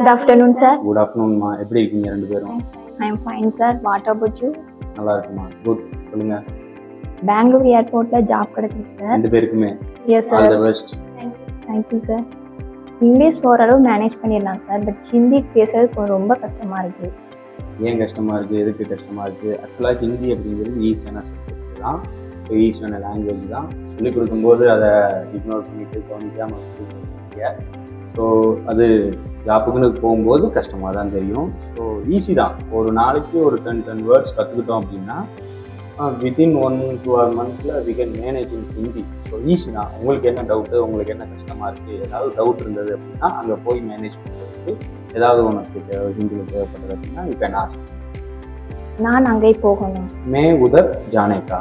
Good afternoon, sir. Good ஆஃப்டர்நூன்மா. எப்படி இருக்கீங்க ரெண்டு பேரும்? I am fine, sir. What about you? நல்லா இருக்குமா. குட். சொல்லுங்க. பெங்களூர் ஏர்போர்ட்ல ஜாப் கிடைச்சிருக்கு சார். ரெண்டு பேருக்குமே yes all sir. The best. Thank you sir. English ஓரளவு மேனேஜ் பண்ணிடலாம் சார், பட் ஹிந்தி பேசுறது ரொம்ப கஷ்டமா இருக்கு. ஏன் கஷ்டமா இருக்கு? எதுக்கு கஷ்டமா இருக்கு? ஆக்சுவலாக ஹிந்தி அப்படிங்கிறது ஈஸியான சப்ஜெக்ட் தான். ஸோ ஈஸியான லாங்குவேஜ் தான். சொல்லிக் கொடுக்கும்போது அதை இக்னோர் பண்ணிட்டு கவனிக்காமல் கொடுக்குறீங்க. ஸோ அது ஜாப்புக்குன்னு போகும்போது கஷ்டமாக தான் தெரியும். ஸோ ஈஸி தான். ஒரு நாளைக்கு ஒரு 10 வேர்ட்ஸ் கற்றுக்கிட்டோம் அப்படின்னா வித்தின் 1-2 மந்த்ஸில் we can manage in Hindi. So easy தான். உங்களுக்கு என்ன டவுட்டு, உங்களுக்கு என்ன கஷ்டமாக இருக்குது, ஏதாவது டவுட் இருந்தது அப்படின்னா அங்கே போய் மேனேஜ் பண்ணுறதுக்கு ஏதாவது உனக்கு ஹிந்தியில் தேவைப்படுறது அப்படின்னா யூ கேன் ஆஸ்க். நான் அங்கே போகணும். மே உதர் ஜானே கா.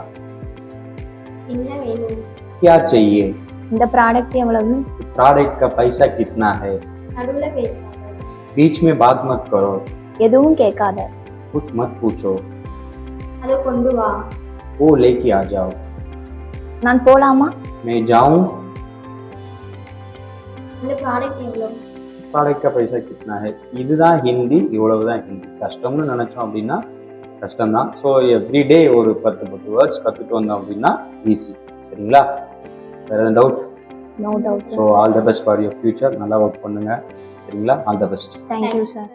என்ன வேணும்? क्या चाहिए? இந்த ப்ராடக்ட் எவ்வளவு? प्रोडक्ट का पैसा कितना है? நடுவுல பேசாத. बीच में बात मत करो. எதுவும் கேட்காத. कुछ मत पूछो. அதை கொண்டு வா. वो लेके आ जाओ. நான் போலாமா? मैं जाऊं. இந்த ப்ராடக்ட் எவ்வளவு? प्रोडक्ट का पैसा कितना है? இதுதான் ஹிந்தி, இவ்வளவுதான் ஹிந்தி. கஷ்டம்னு நினைச்சோம் அப்படின்னா கஷ்டம்தான். ஸோ எவ்ரிடே ஒரு 10 வேர்ட்ஸ் கற்றுட்டு வந்தோம் அப்படின்னா ஈஸி. சரிங்களா? வேற எதுவும் doubt? No doubt. So all the best for your future. நல்லா ஒர்க் பண்ணுங்க. சரிங்களா? All the best. Thank you sir.